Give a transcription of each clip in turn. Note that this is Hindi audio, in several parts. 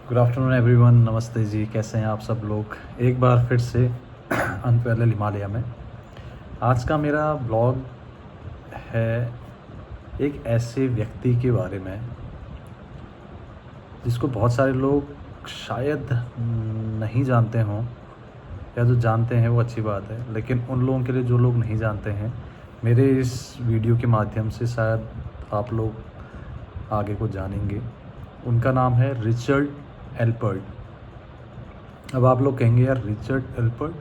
Good afternoon everyone. नमस्ते जी, कैसे हैं आप सब लोग। एक बार फिर से अनपैरेलल हिमालय में आज का मेरा ब्लॉग है एक ऐसे व्यक्ति के बारे में जिसको बहुत सारे लोग शायद नहीं जानते हों, या जो जानते हैं वो अच्छी बात है, लेकिन उन लोगों के लिए जो लोग नहीं जानते हैं, मेरे इस वीडियो के माध्यम से शायद आप लोग आगे को जानेंगे। उनका नाम है रिचर्ड एल्पर्ट। अब आप लोग कहेंगे यार रिचर्ड एल्पर्ट,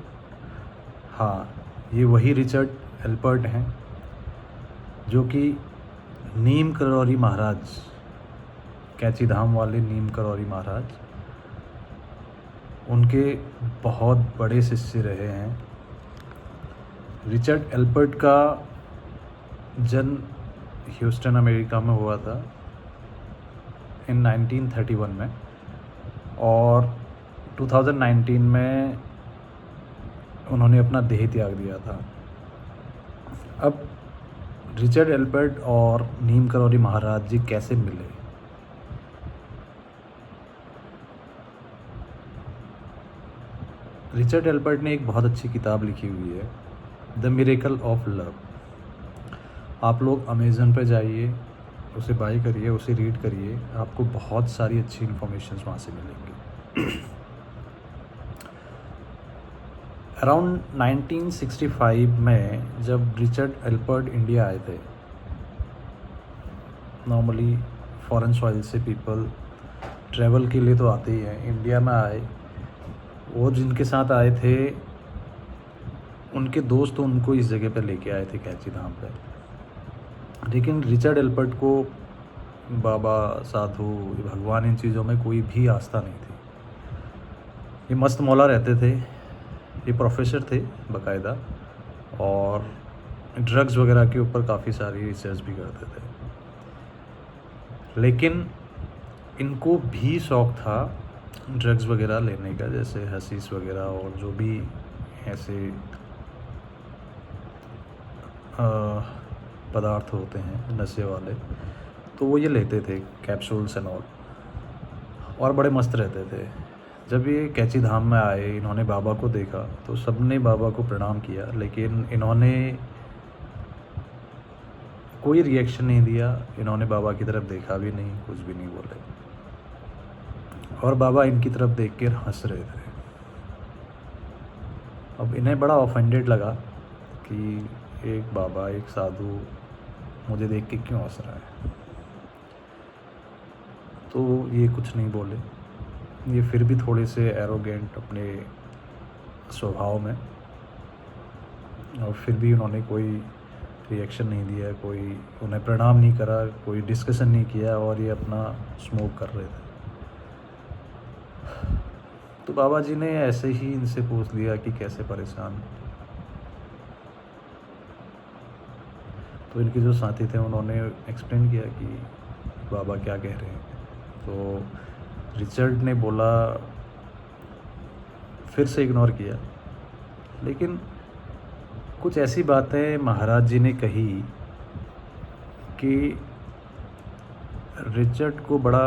हाँ ये वही रिचर्ड एल्पर्ट हैं जो कि नीम करौरी महाराज, कैची धाम वाले नीम करौरी महाराज, उनके बहुत बड़े शिष्य रहे हैं। रिचर्ड एल्पर्ट का जन्म ह्यूस्टन अमेरिका में हुआ था इन 1931 में, और 2019 में उन्होंने अपना देह त्याग दिया था। अब रिचर्ड एल्पर्ट और नीम करौरी महाराज जी कैसे मिले? रिचर्ड एल्पर्ट ने एक बहुत अच्छी किताब लिखी हुई है, द मिरेकल ऑफ लव। आप लोग अमेज़न पे जाइए, उसे बाय करिए, उसे रीड करिए, आपको बहुत सारी अच्छी इन्फॉर्मेशन वहाँ से मिलेंगी। अराउंड 1965 में जब रिचर्ड एल्पर्ट इंडिया आए थे, नॉर्मली फॉरेन सॉइल से पीपल ट्रैवल के लिए तो आते ही हैं, इंडिया में आए। वो जिनके साथ आए थे उनके दोस्त उनको इस जगह पर लेके आए थे, कैची धाम पर। लेकिन रिचर्ड एल्पर्ट को बाबा, साधु, भगवान, इन चीज़ों में कोई भी आस्था नहीं थी। ये मस्त मौला रहते थे, ये प्रोफेसर थे बाकायदा, और ड्रग्स वगैरह के ऊपर काफ़ी सारी रिसर्च भी करते थे। लेकिन इनको भी शौक़ था ड्रग्स वगैरह लेने का, जैसे हशीश वगैरह और जो भी ऐसे पदार्थ होते हैं नशे वाले, तो वो ये लेते थे, कैप्सूल्स एंड ऑल, और बड़े मस्त रहते थे। जब ये कैची धाम में आए, इन्होंने बाबा को देखा तो सबने बाबा को प्रणाम किया, लेकिन इन्होंने कोई रिएक्शन नहीं दिया। इन्होंने बाबा की तरफ देखा भी नहीं, कुछ भी नहीं बोले, और बाबा इनकी तरफ देख कर हंस रहे थे। अब इन्हें बड़ा ऑफेंडेड लगा कि एक बाबा, एक साधु मुझे देख के क्यों हंस रहा है। तो ये कुछ नहीं बोले, ये फिर भी थोड़े से एरोगेंट अपने स्वभाव में, और फिर भी उन्होंने कोई रिएक्शन नहीं दिया, कोई उन्हें प्रणाम नहीं करा, कोई डिस्कशन नहीं किया, और ये अपना स्मोक कर रहे थे। तो बाबा जी ने ऐसे ही इनसे पूछ लिया कि कैसे परेशान। तो इनके जो साथी थे उन्होंने एक्सप्लेन किया कि बाबा क्या कह रहे हैं। तो रिचर्ड ने बोला, फिर से इग्नोर किया, लेकिन कुछ ऐसी बातें महाराज जी ने कही कि रिचर्ड को बड़ा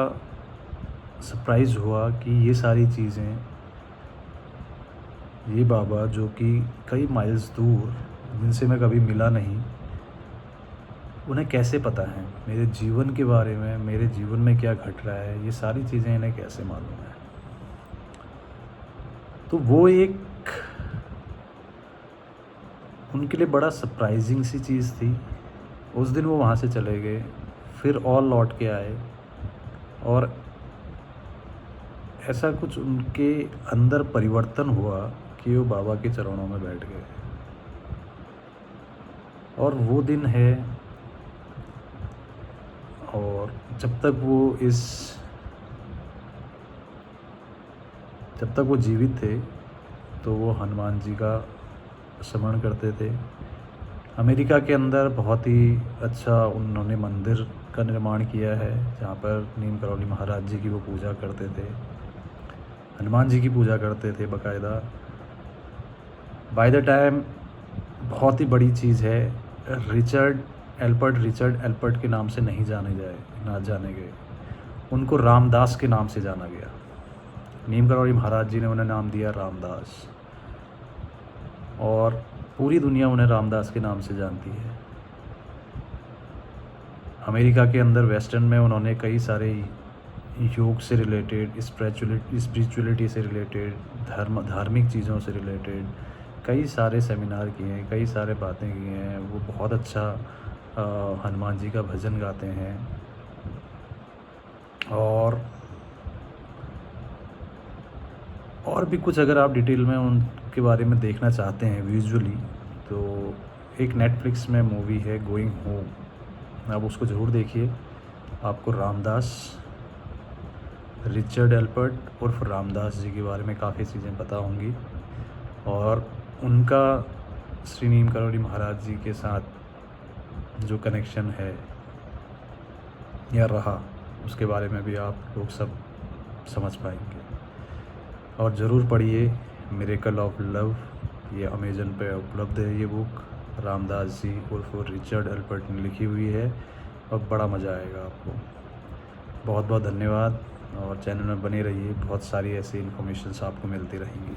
सरप्राइज़ हुआ कि ये सारी चीज़ें, ये बाबा जो कि कई माइल्स दूर, जिनसे मैं कभी मिला नहीं, उन्हें कैसे पता है मेरे जीवन के बारे में, मेरे जीवन में क्या घट रहा है, ये सारी चीज़ें इन्हें कैसे मालूम है। तो वो एक उनके लिए बड़ा सरप्राइजिंग सी चीज़ थी। उस दिन वो वहाँ से चले गए, फिर और लौट के आए, और ऐसा कुछ उनके अंदर परिवर्तन हुआ कि वो बाबा के चरणों में बैठ गए। और वो दिन है, और जब तक वो जीवित थे तो वो हनुमान जी का स्मरण करते थे। अमेरिका के अंदर बहुत ही अच्छा उन्होंने मंदिर का निर्माण किया है, जहाँ पर नीम करौली महाराज जी की वो पूजा करते थे, हनुमान जी की पूजा करते थे बाकायदा। बाय द टाइम बहुत ही बड़ी चीज़ है, रिचर्ड एल्पर्ट के नाम से नहीं जाने गए, उनको रामदास के नाम से जाना गया। नीम करौड़ी महाराज जी ने उन्हें नाम दिया रामदास, और पूरी दुनिया उन्हें रामदास के नाम से जानती है। अमेरिका के अंदर वेस्टर्न में उन्होंने कई सारे योग से रिलेटेड, स्पिरिचुअलिटी से रिलेटेड, धार्मिक चीज़ों से रिलेटेड कई सारे सेमिनार किए हैं, कई सारे बातें की हैं। वो बहुत अच्छा हनुमान जी का भजन गाते हैं। और भी कुछ अगर आप डिटेल में उनके बारे में देखना चाहते हैं विजुअली, तो एक नेटफ्लिक्स में मूवी है गोइंग होम, आप उसको ज़रूर देखिए। आपको रामदास, रिचर्ड एल्पर्ट उर्फ रामदास जी के बारे में काफ़ी चीज़ें पता होंगी, और उनका श्री नीम करौड़ी महाराज जी के साथ जो कनेक्शन है या रहा, उसके बारे में भी आप लोग सब समझ पाएंगे। और ज़रूर पढ़िए मिरेकल ऑफ लव, ये अमेज़न पे उपलब्ध है। ये बुक रामदास जी उर्फ रिचर्ड एल्पर्ट ने लिखी हुई है, और बड़ा मज़ा आएगा आपको। बहुत बहुत धन्यवाद, और चैनल में बने रहिए, बहुत सारी ऐसी इन्फॉर्मेशंस आपको मिलती रहेंगी।